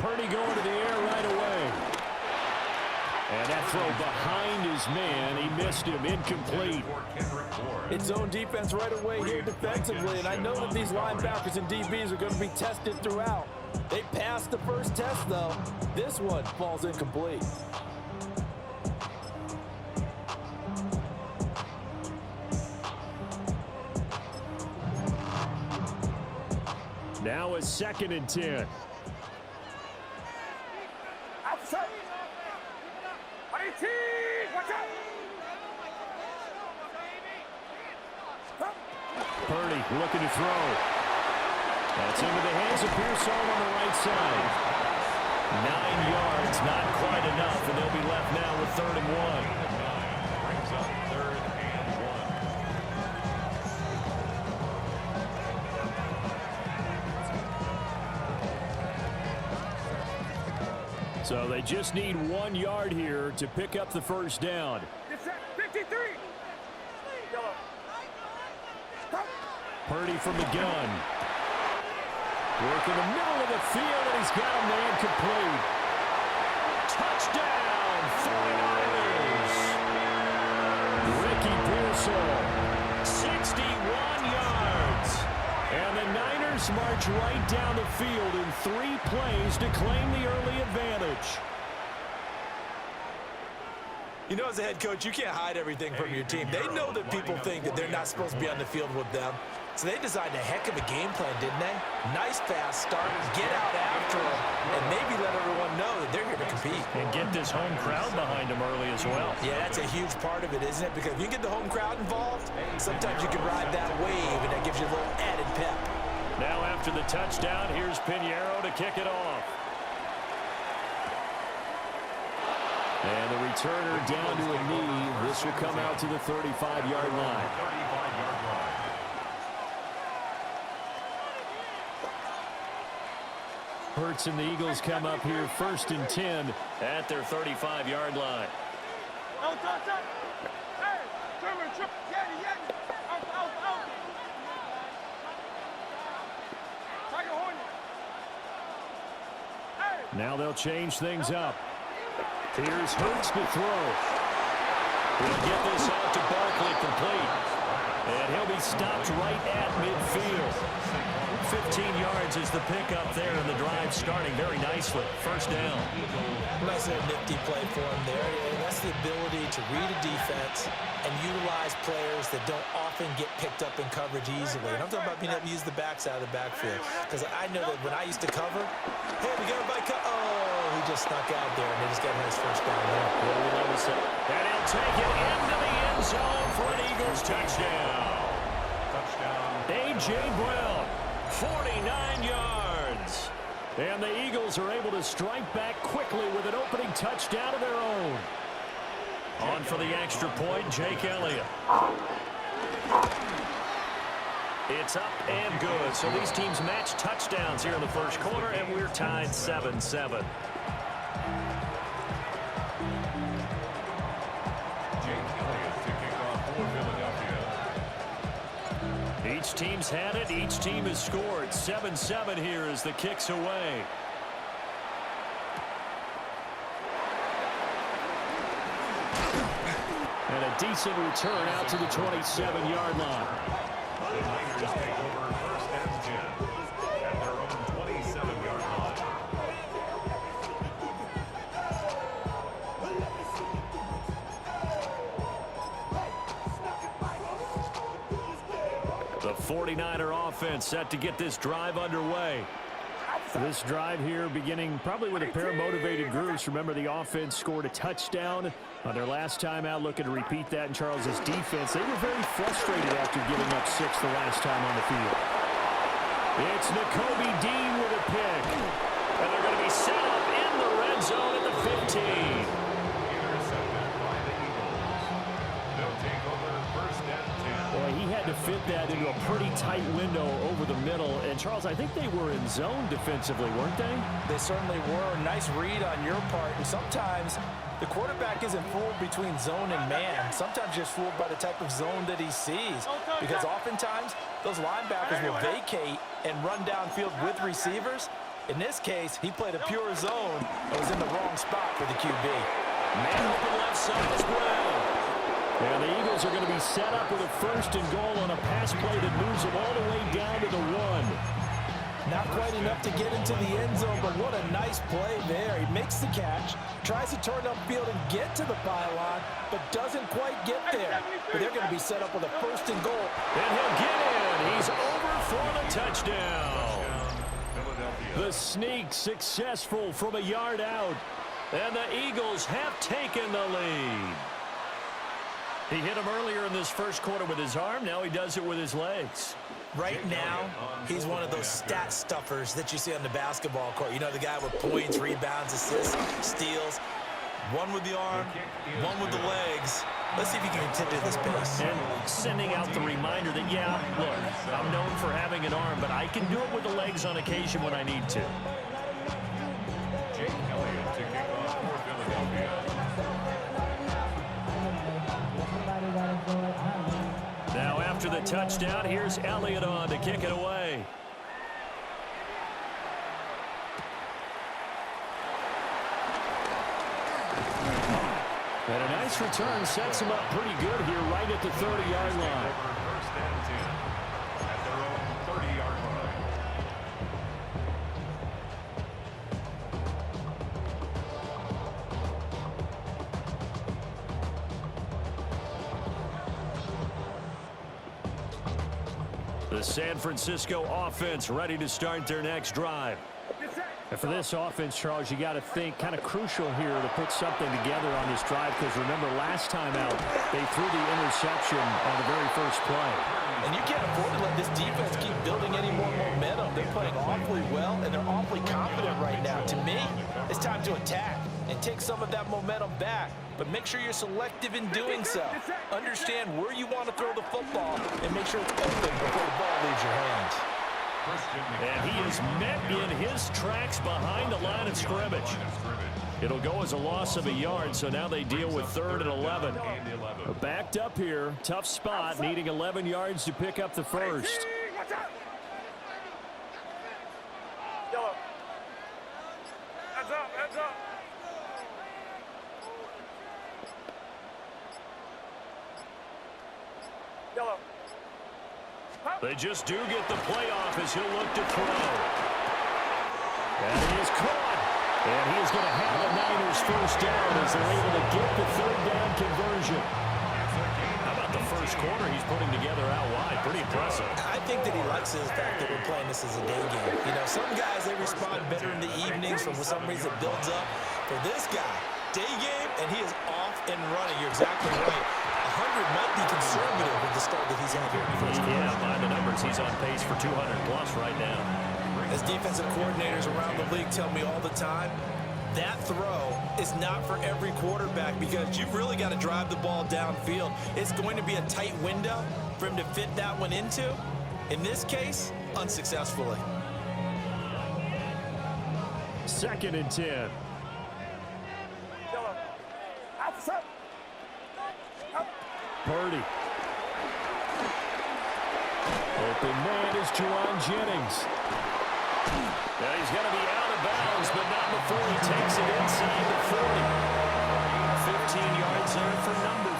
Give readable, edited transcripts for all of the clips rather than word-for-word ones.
Purdy going to the air right away. And that throw behind his man. He missed him. Incomplete. It's zone defense right away here defensively, and I know that these linebackers and DBs are going to be tested throughout. They passed the first test, though. This one falls incomplete. Now a 2nd and 10. Purdy looking to throw. That's into the hands of Pearsall on the right side. 9 yards, not quite enough, and they'll be left now with 3rd and 1. Brings up 3rd and 1. So they just need 1 yard here to pick up the first down. 53. Purdy from the gun. Work in the middle of the field, and he's got a man complete. Touchdown, 49ers. Ricky Pearsall, 61 yards. And the Niners march right down the field in 3 plays to claim the early advantage. You know, as a head coach, you can't hide everything from your team. They know that people think that they're not supposed to be on the field with them. So they designed a heck of a game plan, didn't they? Nice fast start, get out after them, and maybe let everyone know that they're here to compete. And get this home crowd behind them early as well. Yeah, that's a huge part of it, isn't it? Because if you get the home crowd involved, sometimes you can ride that wave, and that gives you a little added pep. Now after the touchdown, here's Pinheiro to kick it off. And the returner down to a knee. This will come out to the 35-yard line. 35-yard line. Hurts and the Eagles come up here 1st and 10 at their 35-yard line. Now they'll change things up. Here's Hurts to throw. He'll get this out to Barkley complete. And he'll be stopped right at midfield. 15 yards is the pickup there, and the drive starting very nicely. First down. Nice little nifty play for him there. And that's the ability to read a defense and utilize players that don't often get picked up in coverage easily. And I'm talking about being able to use the backside of the backfield. Because I know that when I used to cover, hey, we got everybody oh, he just snuck out there, and they just got a nice first down there. Well, we love to say. And he'll take it into the end zone for an Eagles touchdown. A.J. Brown, 49 yards. And the Eagles are able to strike back quickly with an opening touchdown of their own. On for the extra point, Jake Elliott. It's up and good. So these teams match touchdowns here in the first quarter, and we're tied 7-7. Each team's had it. Each team has scored. 7-7 here as the kick's away. And a decent return out to the 27-yard line. The Niners take over 1st and 10 at their own 27-yard line. The 49er offense set to get this drive underway. This drive here beginning probably with a pair of motivated groups. Remember, the offense scored a touchdown on their last time out, looking to repeat that in Charles's defense. They were very frustrated after giving up 6 the last time on the field. It's Nakobe Dean with a pick. And they're going to be set up in the red zone at the 15. Intercepted by the Eagles. They'll take over 1st and 10. Boy, he had to fit that into a pretty tight window over the middle. And, Charles, I think they were in zone defensively, weren't they? They certainly were. Nice read on your part. And sometimes the quarterback isn't fooled between zone and man. Sometimes just fooled by the type of zone that he sees. Because oftentimes those linebackers will vacate and run downfield with receivers. In this case, he played a pure zone and was in the wrong spot for the QB. Man open left side as well. And the Eagles are going to be set up with a 1st and goal on a pass play that moves them all the way down to the 1. Not quite enough to get into the end zone, but what a nice play there. He makes the catch, tries to turn upfield and get to the pylon, but doesn't quite get there. But they're going to be set up with a 1st and goal. And he'll get in. He's over for the touchdown. The sneak successful from a yard out. And the Eagles have taken the lead. He hit him earlier in this first quarter with his arm. Now he does it with his legs. Right now, he's one of those stat stuffers that you see on the basketball court. You know, the guy with points, rebounds, assists, steals. One with the arm, one with the legs. Let's see if he can continue this pace. And sending out the reminder that, yeah, look, I'm known for having an arm, but I can do it with the legs on occasion when I need to. Jake Elliott to kick off for Philadelphia. Now after the touchdown, here's Elliott on to kick it away. And a nice return sets him up pretty good here right at the 30-yard line. 1st and 10 at their own 30-yard line. The San Francisco offense ready to start their next drive. And for this offense, Charles, you got to think kind of crucial here to put something together on this drive, because remember last time out they threw the interception on the very first play. And you can't afford to let this defense keep building any more momentum. They're playing awfully well, and they're awfully confident right now. To me, it's time to attack and take some of that momentum back. But make sure you're selective in doing so. Understand where you want to throw the football and make sure it's open before the ball leaves your hands. And he is met in his tracks behind the line of scrimmage. It'll go as a loss of a yard, so now they deal with 3rd and 11. Backed up here, tough spot, needing 11 yards to pick up the first. They just do get the playoff as he'll look to throw. And he is caught. And he is going to have the Niners 1st down as they're able to get the 3rd down conversion. How about the first quarter he's putting together out wide? Pretty impressive. I think that he likes the fact that we're playing this as a day game. You know, some guys, they respond better in the evenings for some reason it builds up. For this guy, day game, and he is off and running. You're exactly right. 100 might be conservative with the start that he's had here in the first quarter. Yeah, by the numbers, he's on pace for 200-plus right now. As defensive coordinators around the league tell me all the time, that throw is not for every quarterback because you've really got to drive the ball downfield. It's going to be a tight window for him to fit that one into. In this case, unsuccessfully. 2nd and 10. Purdy. Open man is Juwan Jennings. Now he's going to be out of bounds, but not before he takes it inside the 40. 15 yards there for number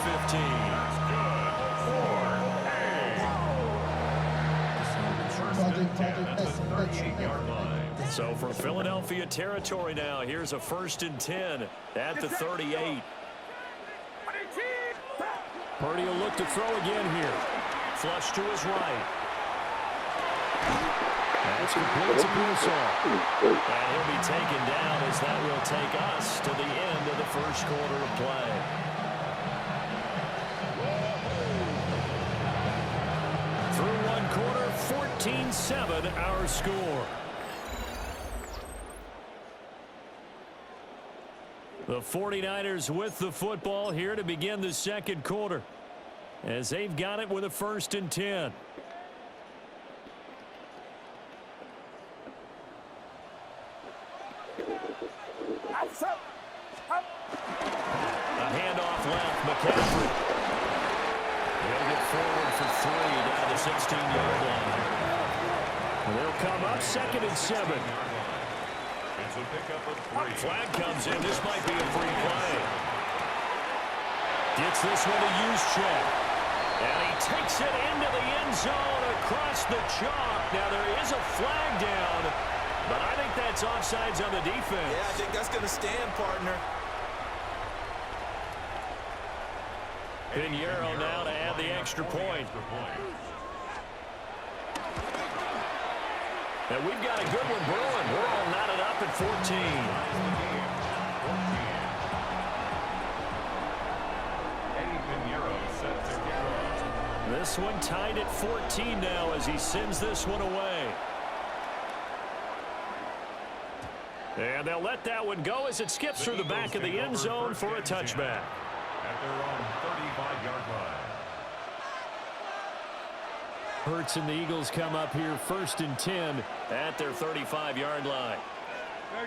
15. So from Philadelphia territory now, here's a 1st and 10 at the 38. Purdy will look to throw again here. Flush to his right. That's complete to Pearsall. And he'll be taken down as that will take us to the end of the first quarter of play. Through one quarter, 14-7 our score. The 49ers with the football here to begin the second quarter as they've got it with a 1st and 10. A handoff left, McCaffrey. He'll get forward for 3 down the 16-yard line. And they'll come up 2nd and 7. a pickup of 3. Flag comes in. This might be a free play. Gets this one to Juszczyk. And he takes it into the end zone across the chalk. Now there is a flag down, but I think that's offsides on the defense. Yeah, I think that's going to stand, partner. Pinheiro now to add the extra point. And we've got a good one brewing. We're all knotted up at 14. This one tied at 14 now as he sends this one away. And they'll let that one go as it skips through the back of the end zone for a touchback. At their own 35-yard line. Hurts and the Eagles come up here 1st and 10 at their 35-yard line.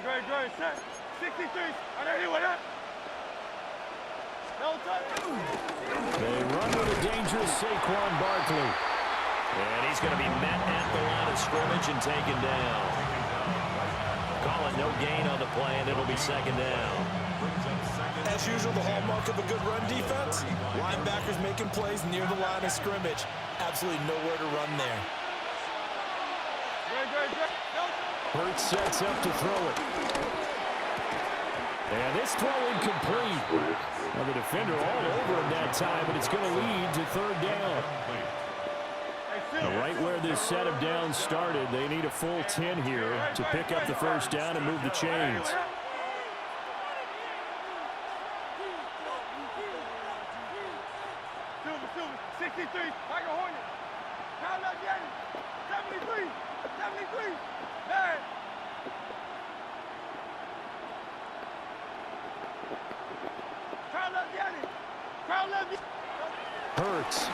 Great. Set. 63. I know you with that. No touch. They run with a dangerous Saquon Barkley. And he's going to be met at the line of scrimmage and taken down. Calling no gain on the play, and it'll be 2nd down. As usual, the hallmark of a good run defense, linebackers making plays near the line of scrimmage. Absolutely nowhere to run there. Great. No touch. Hurts sets up to throw it. And this throw incomplete. Well, the defender all over him that time, but it's going to lead to 3rd down. Right where this set of downs started, they need a full 10 here to pick up the 1st down and move the chains. Silver, 63, like a Hornet. Count up, Yanni. 73, man. Count up, Yanni. Hurts.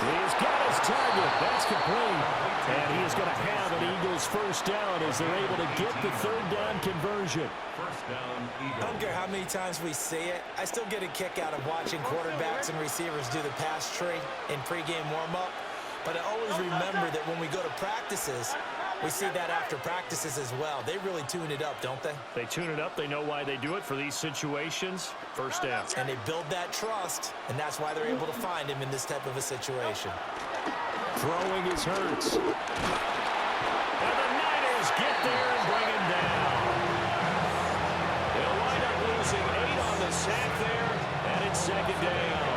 He's got his target. That's complete. And he is going to have an Eagles 1st down as they're able to get the 3rd down conversion. 1st down, Eagles. I don't care how many times we see it. I still get a kick out of watching quarterbacks and receivers do the pass tree in pregame warm-up. But I always remember that when we go to practices, we see that after practices as well. They really tune it up, don't they? They tune it up. They know why they do it for these situations. 1st down. And they build that trust, and that's why they're able to find him in this type of a situation. Throwing is Hurts. And the Niners get there and bring him down. They'll wind up losing 8 on the sack there, and it's 2nd down.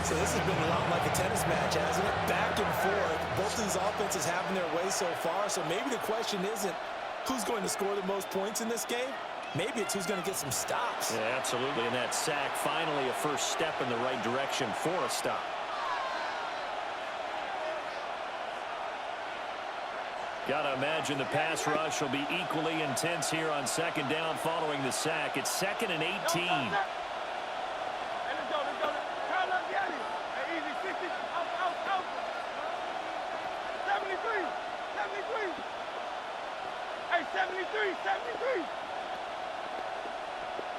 So this has been a lot like a tennis match, hasn't it? Back and forth. Both these offenses having their way so far. So maybe the question isn't who's going to score the most points in this game. Maybe it's who's going to get some stops. Yeah, absolutely. And that sack, finally a first step in the right direction for a stop. Got to imagine the pass rush will be equally intense here on 2nd down following the sack. It's 2nd and 18. Hey, 73.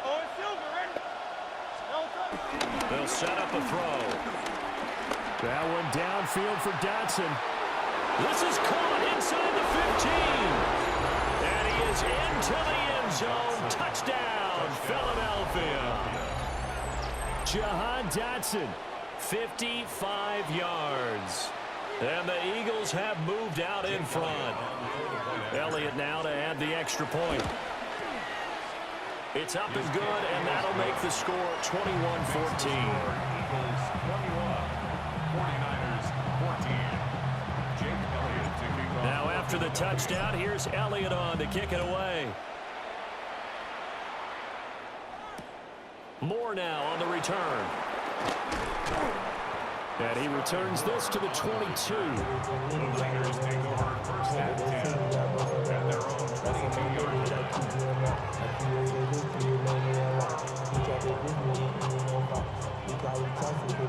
Oh, it's Silver, ready? No touch. They'll set up a throw. That one downfield for Dotson. This is caught inside the 15. And he is into the end zone. Touchdown, Philadelphia. Jahan Dotson, 55 yards. And the Eagles have moved out in front. Elliott now to add the extra point. It's up and good, and that'll make the score 21-14. Eagles 21, 49ers 14. Jake Elliott to kick off. Now after the touchdown, here's Elliott on to kick it away. Moore now on the return. And he returns this to the 22. The Niners take over 1st and 10 at their own 22-yard line.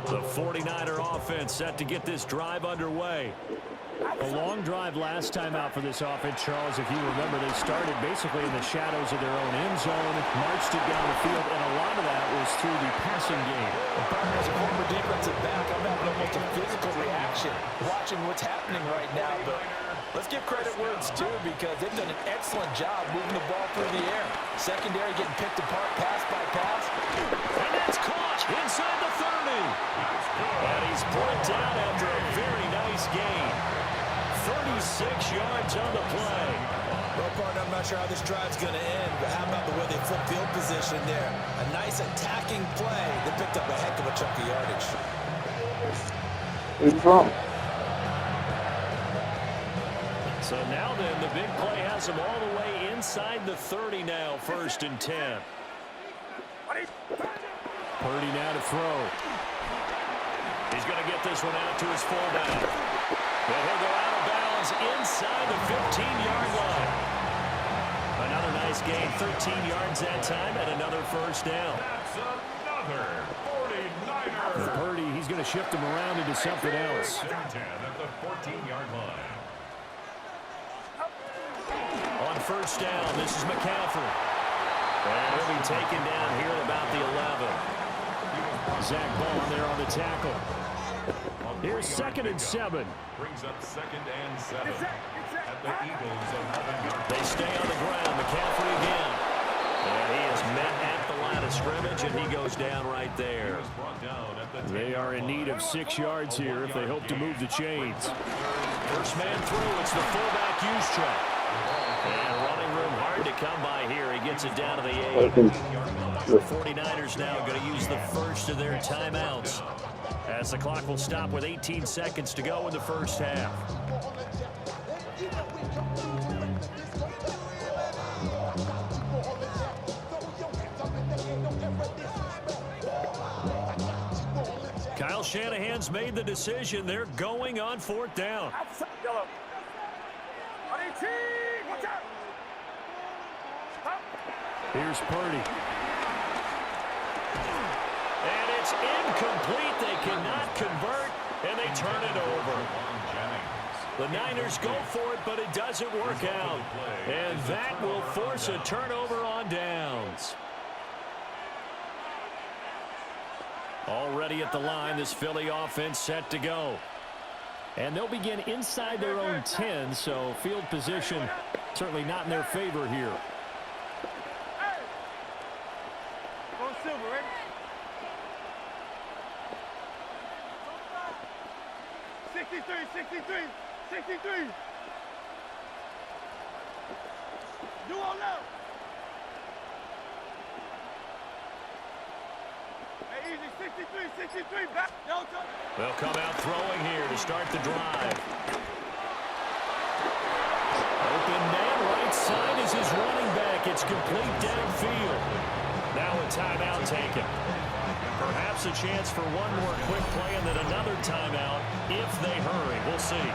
The 49er offense set to get this drive underway. A long drive last time out for this offense, Charles. If you remember, they started basically in the shadows of their own end zone, marched it down the field, and a lot of that was through the passing game. As a former defensive back, I'm having almost a physical reaction watching what's happening right now. But Let's give credit where it's due because they've done an excellent job moving the ball through the air. Secondary getting picked apart pass by pass. And that's caught inside the 30. And he's brought down after a very nice gain. 36 yards on the play. Well, partner, I'm not sure how this drive's going to end, but how about the way they flip field position there? A nice attacking play. They picked up a heck of a chunk of yardage. Where's he from? So now then, the big play has him all the way inside the 30 now, 1st and 10. Purdy now to throw. He's going to get this one out to his fullback. But he'll go out of bounds inside the 15-yard line. Another nice gain, 13 yards that time, and another 1st down. That's another 49er. For Purdy, he's going to shift him around into something else. 10 at the 14-yard line. On 1st down, this is McCaffrey. And he'll be taken down here at about the 11. Zach Ball there on the tackle. Here's 2nd and 7. Brings up 2nd and 7 at the Eagles' 11-yard. They stay on the ground. McCaffrey again. And he is met at the line of scrimmage, and he goes down right there. They are in need of 6 yards here if they hope to move the chains. First man through, it's the fullback use track. And running room hard to come by here. He gets it down to the 8. The 49ers now going to use the first of their timeouts, as the clock will stop with 18 seconds to go in the 1st half. Kyle Shanahan's made the decision. They're going on 4th down. Here's Purdy. And it's incomplete. They cannot convert, and they turn it over. The Niners go for it, but it doesn't work out. And that will force a turnover on downs. Already at the line, this Philly offense set to go. And they'll begin inside their own 10, so field position certainly not in their favor here. Go Silver, ready? $63. Do all now. Hey, easy, 63, back. They'll come out throwing here to start the drive. Open man, right side is his running back. It's complete downfield. Now a timeout taken. Perhaps a chance for one more quick play and then another timeout if they hurry. We'll see.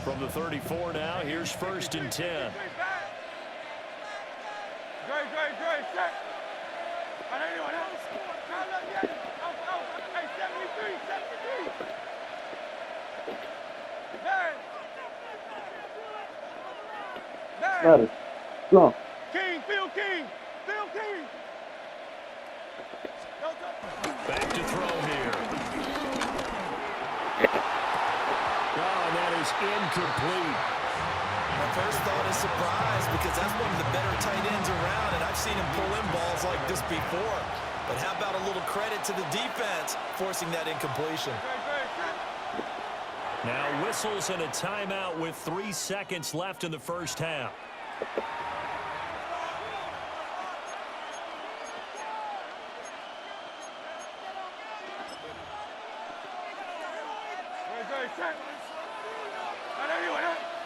From the 34 now, here's 1st and 10. Great, set. On anyone else? Now look, yeah. Hey, 73. Got it. Go. Phil King. Back to throw here. Oh, and that is incomplete. My first thought is surprise because that's one of the better tight ends around, and I've seen him pull in balls like this before. But how about a little credit to the defense forcing that incompletion? Now whistles and a timeout with 3 seconds left in the 1st half.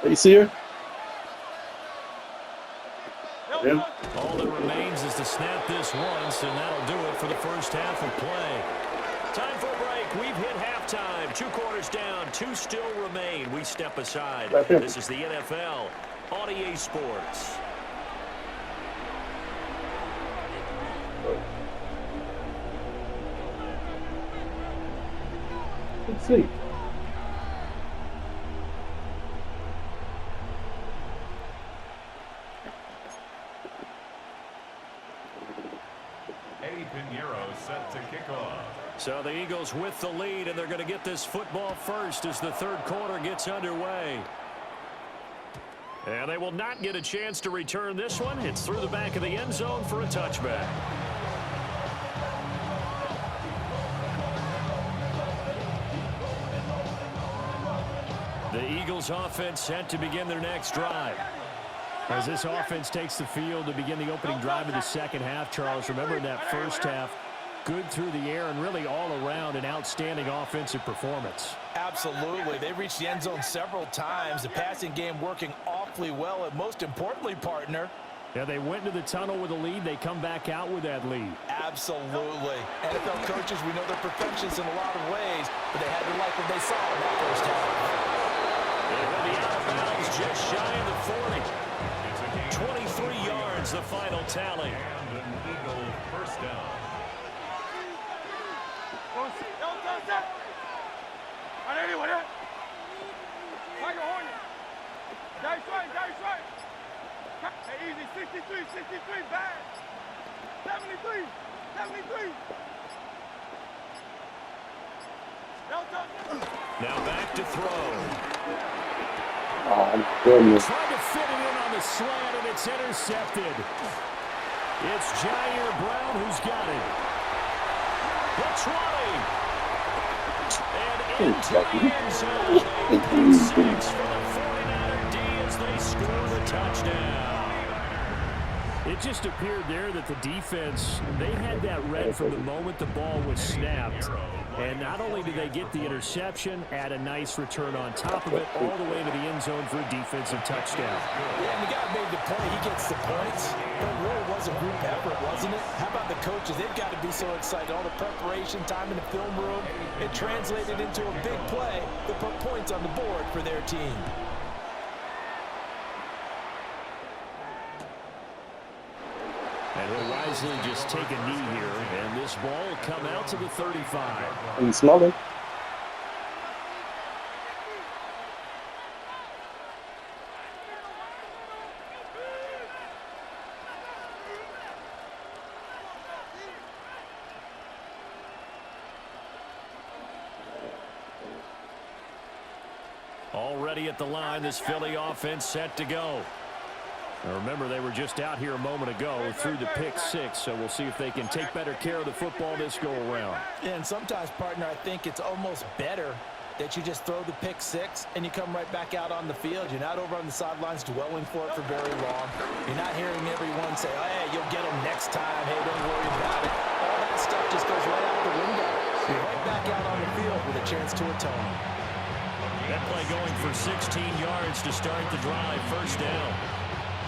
You see her? Yeah. All that remains is to snap this once, and that'll do it for the 1st half of play. Time for a break. We've hit halftime. 2 quarters down. 2 still remain. We step aside. This is the NFL on EA Sports. Let's see. Pinheiro set to kick off. So the Eagles with the lead, and they're going to get this football first as the third quarter gets underway. And they will not get a chance to return this one. It's through the back of the end zone for a touchback. The Eagles offense set to begin their next drive. As this offense takes the field to begin the opening drive of the second half, Charles, remember in that first half, good through the air and really all around an outstanding offensive performance. Absolutely. They reached the end zone several times. The passing game working awfully well, and most importantly, partner, yeah, they went into the tunnel with a lead. They come back out with that lead. absolutely. NFL coaches, we know they're perfectionists in a lot of ways, but they had to like what they saw in that first half. They will be out of bounds just shy of the 40. 23 yards, the final tally. And an Eagle first down. Hey, easy, 63, 63, bad. 73, 73. Now back to throw. Oh, goodness. Trying to fit it in on the slant, and it's intercepted. It's Jair Brown who's got it. The 20. And into the end zone. A pick six for the 49er D as they score the touchdown. It just appeared there that the defense, they had that read from the moment the ball was snapped. And not only did they get the interception, add a nice return on top of it, all the way to the end zone for a defensive touchdown. Yeah, and the guy made the play. He gets the points. But it really was a group effort, wasn't it? How about the coaches? They've got to be so excited. All the preparation time in the film room, it translated into a big play that put points on the board for their team. And he'll wisely just take a knee here, and this ball will come out to the 35. And smell it. Already at the line, this Philly offense set to go. Now remember, they were just out here a moment ago through the pick six, so we'll see if they can take better care of the football this go around. Yeah, and sometimes, partner, I think it's almost better that you just throw the pick six and you come right back out on the field. You're not over on the sidelines dwelling for it for very long. You're not hearing everyone say, oh, hey, you'll get them next time. Hey, don't worry about it. All that stuff just goes right out the window. You're right back out on the field with a chance to atone. That play going for 16 yards to start the drive, first down.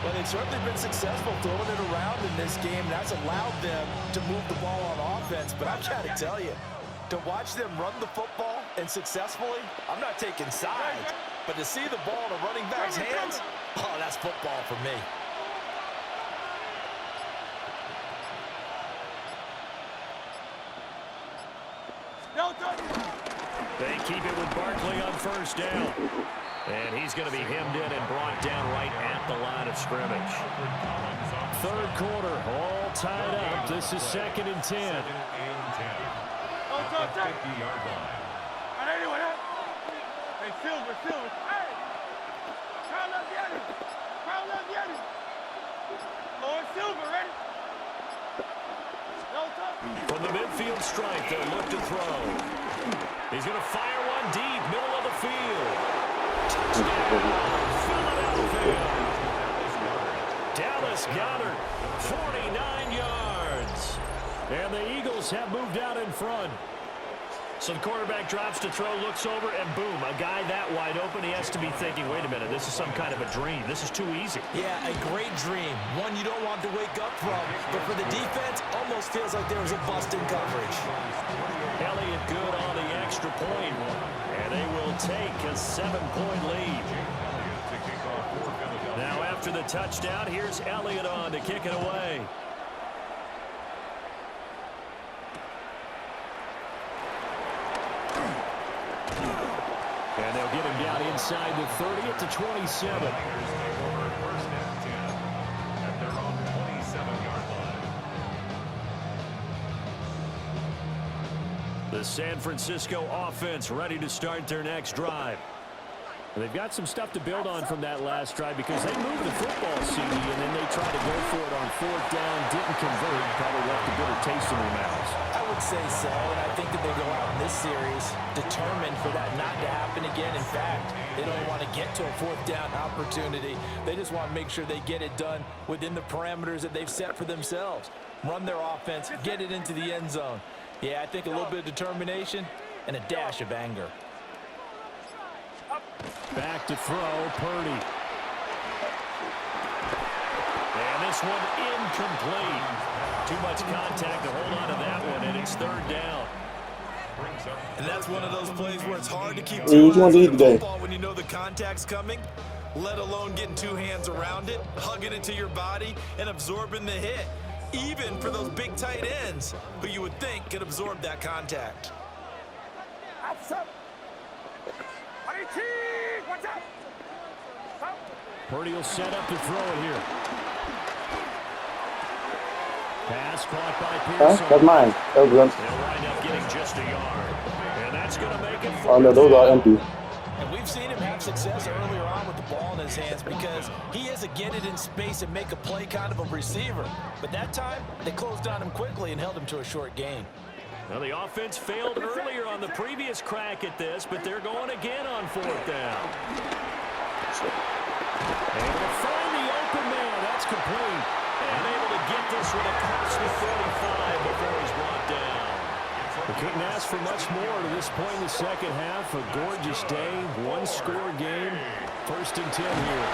Well, they've certainly been successful throwing it around in this game, and that's allowed them to move the ball on offense. But I've got to tell you, to watch them run the football and successfully, I'm not taking sides, but to see the ball in a running back's hands, oh, that's football for me. They keep it with Barkley on first down. And he's going to be hemmed in and brought down right at the line of scrimmage. Third quarter, all tied up. This is 2nd and 10. At the 50-yard line. Hey, Silver. Hey! Crown up Yeti! Crown up Yeti! Lord Silver, ready? From the midfield stripe, they'll look to throw. He's going to fire one deep, middle of the field. Touchdown, Philadelphia. Dallas Goedert, 49 yards. And the Eagles have moved out in front. So the quarterback drops to throw, looks over, and boom, a guy that wide open, he has to be thinking, wait a minute, this is some kind of a dream. This is too easy. Yeah, a great dream. One you don't want to wake up from. But for the defense, almost feels like there was a bust in coverage. Elliott good on the extra point. And they will take a 7-point lead. Now after the touchdown, here's Elliott on to kick it away. And they'll get him down inside the 30 at the 27. First and 10 at their own 27-yard line. The San Francisco offense ready to start their next drive. They've got some stuff to build on from that last drive because they moved the football, CD, and then they tried to go for it on 4th down, didn't convert, probably left a bitter taste in their mouths. I would say so, and I think that they go out in this series determined for that not to happen again. In fact, they don't want to get to a 4th down opportunity. They just want to make sure they get it done within the parameters that they've set for themselves. Run their offense, get it into the end zone. Yeah, I think a little bit of determination and a dash of anger. Back to throw, Purdy. And this one incomplete. Too much contact to hold on to that one, and it's 3rd down. And that's one of those plays where it's hard to keep Hey, what you want to eat today? football when you know the contact's coming, let alone getting 2 hands around it, hugging it to your body, and absorbing the hit. Even for those big tight ends who you would think could absorb that contact. Purdy will set up to throw it here. Pass caught by Pearson. That's mine. That was them. They'll wind up getting just a yard. And that's going to make it 4th Oh, no, those are empty. And we've seen him have success earlier on with the ball in his hands because he is a get it in space and make a play kind of a receiver. But that time, they closed on him quickly and held him to a short gain. Now, the offense failed earlier on the previous crack at this, but they're going again on 4th down. Able to find the open man. That's complete. And able to get this one across the 45 before he's brought down. We couldn't ask for much more to this point in the second half. A gorgeous day, 1-score game. 1st and 10 here.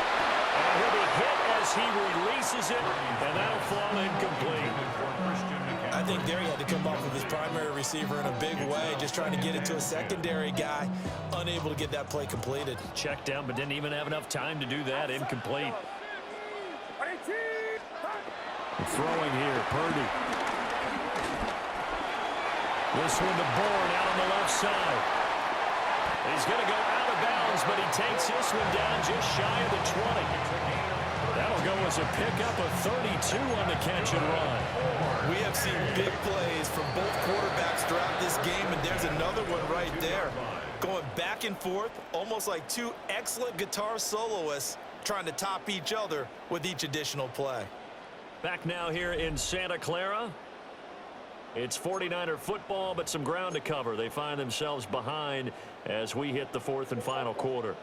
And he'll be hit as he releases it, and that'll fall incomplete. I think there he had to come up with his primary receiver in a big way, just trying to get it to a secondary guy, unable to get that play completed. Checked down, but didn't even have enough time to do that. Incomplete. Throwing here, Purdy. This one to Bourne out on the left side. He's going to go out of bounds, but he takes this one down just shy of the 20. That'll go as a pickup of 32 on the catch and run. We have seen big plays from both quarterbacks throughout this game, and there's another one right there. Going back and forth, almost like 2 excellent guitar soloists trying to top each other with each additional play. Back now here in Santa Clara. It's 49er football, but some ground to cover. They find themselves behind as we hit the 4th and final quarter.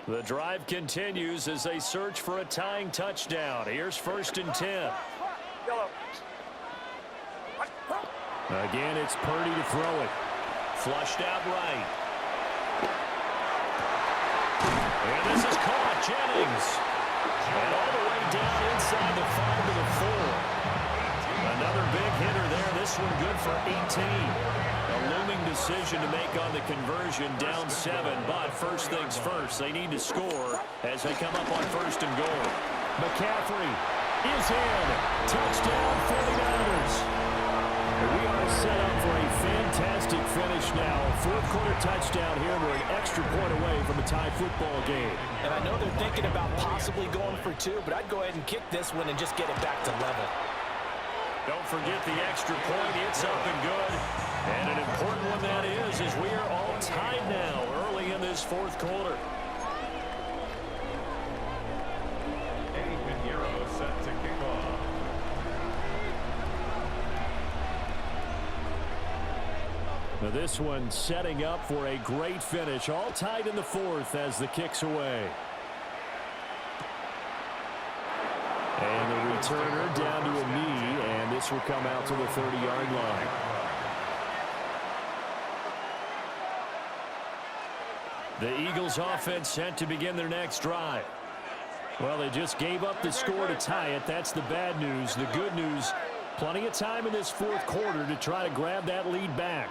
The drive continues as they search for a tying touchdown. Here's 1st and 10. Again, it's Purdy to throw it. Flushed out right. And this is caught. Jennings. And all the way down inside the 5 to the 4. Another big hitter there. This one good for 18. A looming decision to make on the conversion, down 7. But first things first, they need to score as they come up on 1st and goal. McCaffrey is in. Touchdown 49ers. We are set up for a fantastic finish now. 4th quarter touchdown here. We're an extra point away from a tie football game. And I know they're thinking about possibly going for 2, but I'd go ahead and kick this one and just get it back to level. Don't forget the extra point. It's up and good. And an important one that is we are all tied now early in this 4th quarter. Eddie Pinheiro set to kick off. Now this one setting up for a great finish. All tied in the 4th as the kick's away. And the returner down to a knee, and this will come out to the 30-yard line. The Eagles offense set to begin their next drive. Well, they just gave up the score to tie it. That's the bad news. The good news, plenty of time in this 4th quarter to try to grab that lead back.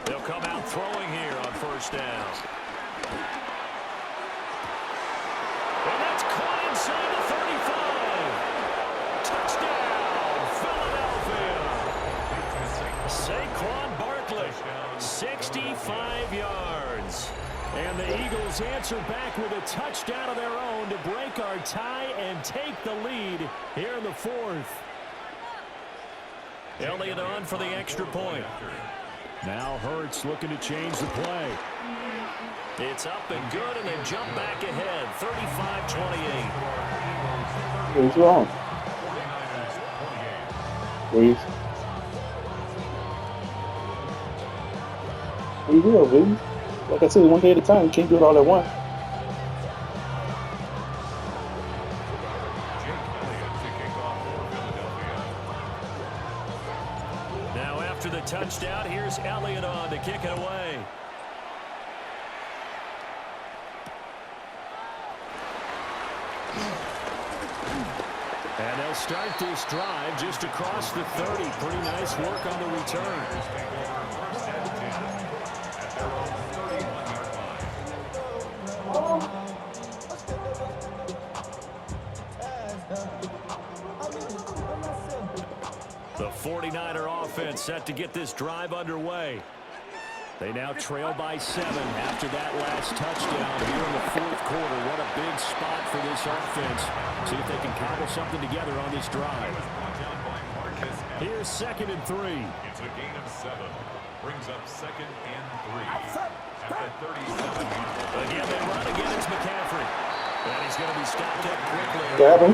They'll come out throwing here on 1st down. And that's caught inside the 35. Touchdown, Philadelphia. Saquon Barkley, 65 Eagles answer back with a touchdown of their own to break our tie and take the lead here in the fourth. Elliott on for the extra point. Now Hurts looking to change the play. It's up and good, and they jump back ahead, 35-28. What's wrong? Please. We will, baby. Like I said, one day at a time. You can't do it all at once. Now after the touchdown, here's Elliott on to kick it away. And they'll start this drive just across the 30. Pretty nice work on the return. The 49er offense set to get this drive underway. They now trail by 7 after that last touchdown here in the fourth quarter. What a big spot for this offense. See if they can cobble something together on this drive. Here's 2nd and 3. It's a gain of 7. Brings up 2nd and 3. At the 37-yard line. Again, they run again. It's McCaffrey. And he's going to be stopped up quickly. Grab him.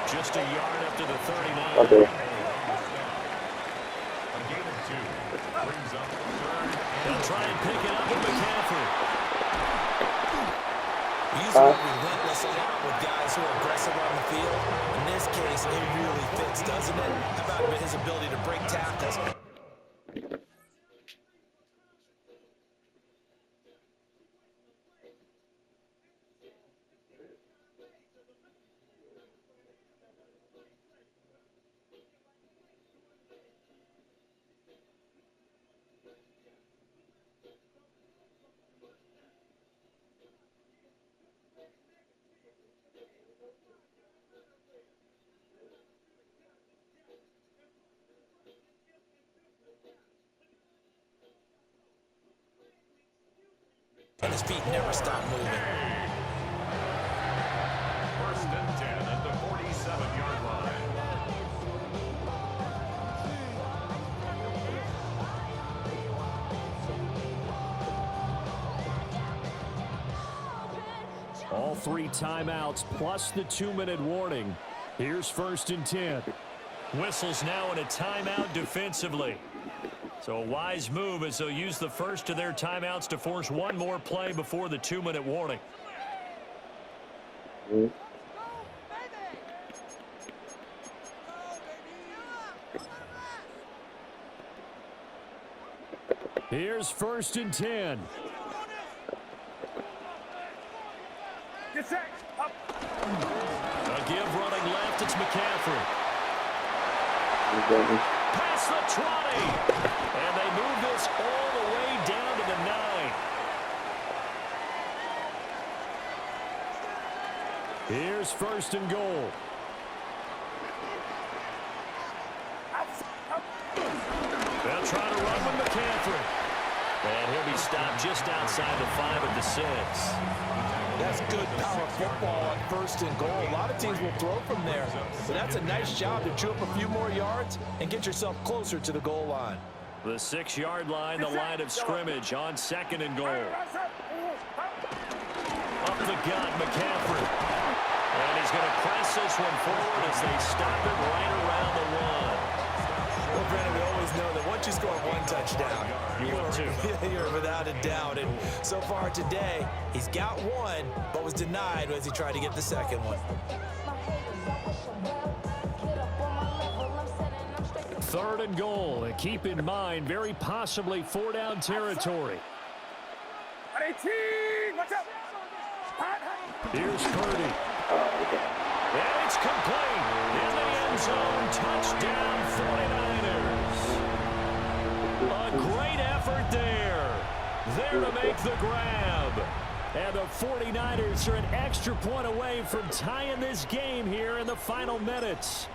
Just a yard up to the 39. Okay. A gain of 2. Brings up 3rd. They'll try and pick it up with McCaffrey. Usually relentless a lot with guys who are aggressive on the field. In this case, it really fits, doesn't it? How about his ability to break tackles? And his feet never stop moving. 1st and 10 at the 47-yard line. All 3 timeouts plus the 2-minute warning. Here's 1st and 10. Whistles now in a timeout defensively. So a wise move as they'll use the first of their timeouts to force one more play before the 2-minute warning. Here's 1st and 10. Get set. Up. A give running left. It's McCaffrey. Past the 20. And they move this all the way down to the 9. Here's 1st and goal. They'll try to run with McCaffrey. And he'll be stopped just outside the 5 at the 6. That's good power football on 1st and goal. A lot of teams will throw from there. But that's a nice job to chew up a few more yards and get yourself closer to the goal line. The 6-yard line, the line of scrimmage on 2nd and goal. Up the gut, McCaffrey. And he's going to press this one forward as they stop it right around the 1. Well, Brandon, we always know that once you score 1 touchdown, you're without a doubt. And so far today, he's got 1, but was denied as he tried to get the 2nd one. 3rd and goal. And keep in mind, very possibly 4-down territory. 18. Watch out. Here's Purdy. And it's complete. In the end zone, touchdown 49ers. A great effort there. There to make the grab. And the 49ers are an extra point away from tying this game here in the final minutes.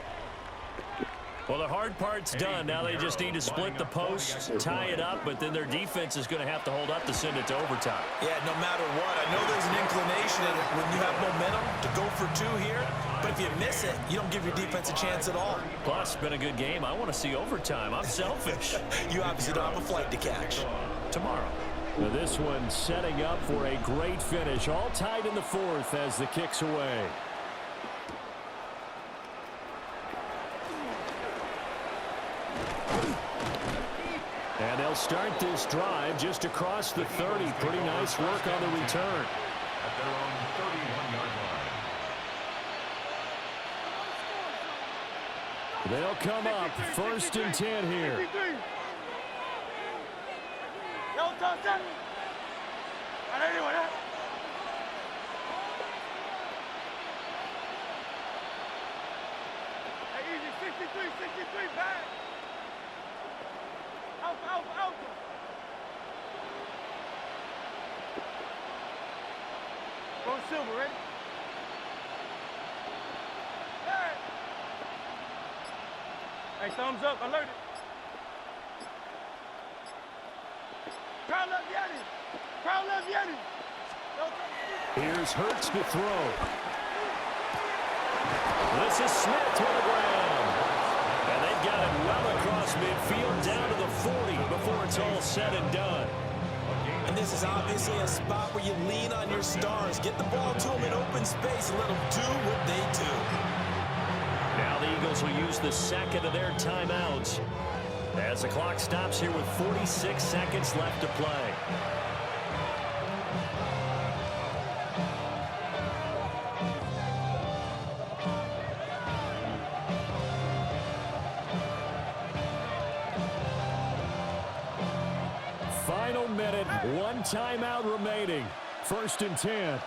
Well, the hard part's done. Now they just need to split the posts, tie it up, but then their defense is going to have to hold up to send it to overtime. Yeah, no matter what. I know there's an inclination when you have momentum to go for two here, but if you miss it, you don't give your defense a chance at all. Plus, been a good game. I want to see overtime. I'm selfish. You obviously don't have a flight to catch. Tomorrow. Now this one setting up for a great finish. All tied in the fourth as the kick's away. And they'll start this drive just across the 30. Pretty nice work on the return. At their own 31-yard line. They'll come up 1st and 10 here. Yo, toss that. Anyway, hey, easy, 63, back. Alpha. Go Silver, ready? Hey, thumbs up, alerted. Crowd love Yeti. Here's Hurts to throw. This is Smith to the ground. And they've got it well across midfield down to the 40 before it's all said and done. And this is obviously a spot where you lean on your stars. Get the ball to them in open space and let them do what they do. Now the Eagles will use the second of their timeouts as the clock stops here with 46 seconds left to play. Final minute, one timeout remaining. 1st and 10.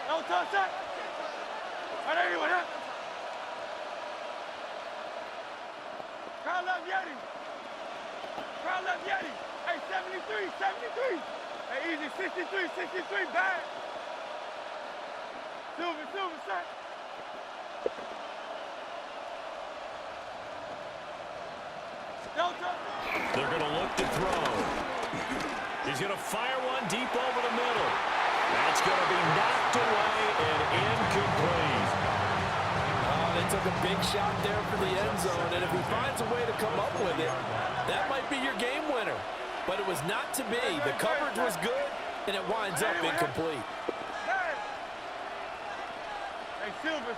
No toss that. Anyway, Crowd love Yeti. Hey, 73. Hey, easy, 63, back. Silver, set. They're going to look to throw. He's going to fire one deep over the middle. That's going to be knocked away and incomplete. They took a big shot there for the end zone, and if he finds a way to come up with it, that might be your game winner. But it was not to be. The coverage was good, and it winds up incomplete. Hey, Silver.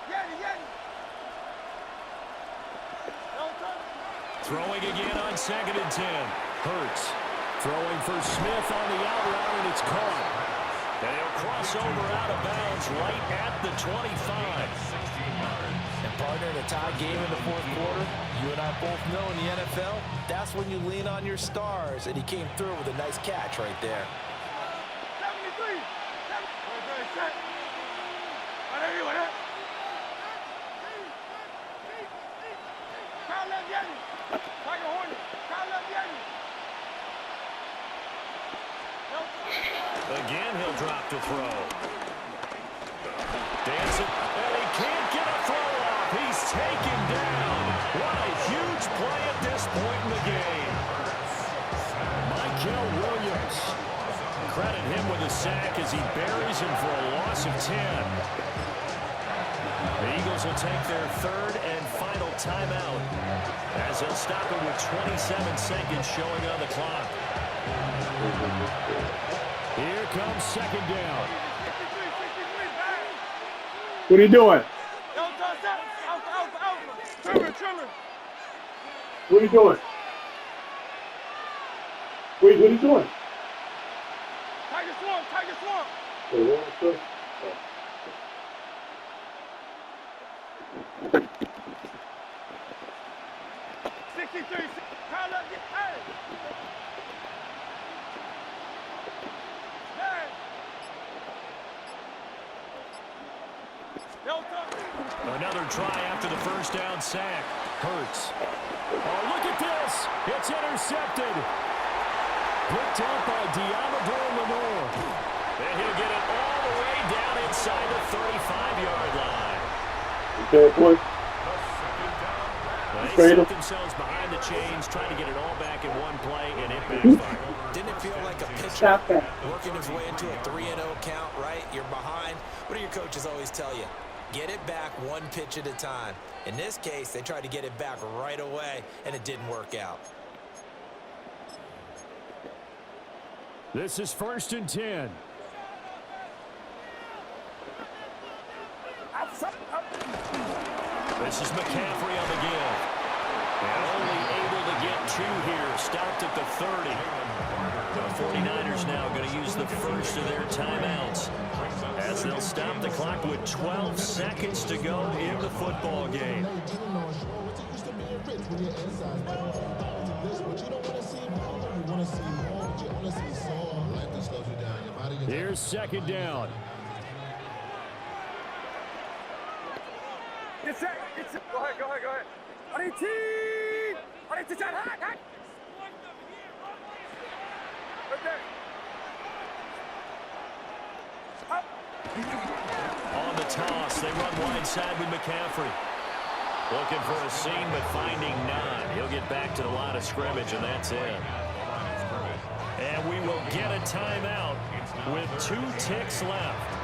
Yeti. Throwing again on 2nd and 10. Hurts throwing for Smith on the out route, and it's caught. And he'll cross over out of bounds right at the 25. And partner, in a tie game in the fourth quarter, you and I both know in the NFL, that's when you lean on your stars, and he came through with a nice catch right there. 73. Crowd love Yeti. Tiger Hornet. Crowd love Yeti. Again, he'll drop to throw. Dancing, and he can't get a throw off. He's taken down. What a huge play at this point in the game. Michael Williams. Credit him with a sack as he buries him for a loss of 10. The Eagles will take their 3rd and final timeout as they'll stop it with 27 seconds showing on the clock. Here comes 2nd down. 63, back. What are you doing? Yo, toss that. Alpha. Trimmer. What are you doing? What are you doing? Tiger Swamp. Hey, what's up? 63. Crowd love Yeti. Hey. Another try after the first down sack. Hurts. Oh, look at this. It's intercepted. Picked up by Diamador Lenore. And he'll get it all the way down inside the 35-yard line. Okay, boy. The Trade him. set themselves behind the chains, trying to get it all back in one play, and it backfired. Didn't it feel like a pitcher Stop that. working his way into a 3-0 count, right? You're behind. What do your coaches always tell you? Get it back one pitch at a time. In this case, they tried to get it back right away, and it didn't work out. This is 1st and 10. This is McCaffrey on the give. And only able to get 2 here. Stopped at the 30. The 49ers now going to use the first of their timeouts, as they'll stop the clock with 12 seconds to go in the football game. Here's 2nd down. Get set. Go ahead. Right there. On the toss, they run wide side with McCaffrey. Looking for a seam, but finding none. He'll get back to the line of scrimmage, and that's it. And we will get a timeout with 2 ticks left.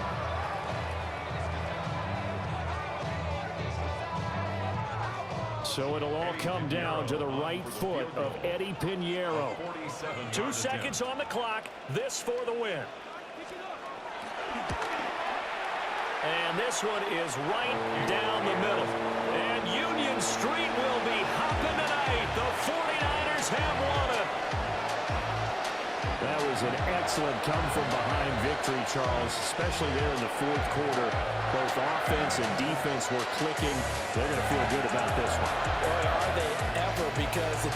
So it'll all come down to the right foot of Eddie Pinheiro. 2 seconds on the clock. This for the win. And this one is right down the middle. And Union Street will be hopping tonight. The 49ers have won it. That was an excellent come-from-behind victory, Charles, especially there in the 4th quarter. Both offense and defense were clicking. They're going to feel good about this one. Boy, are they ever, because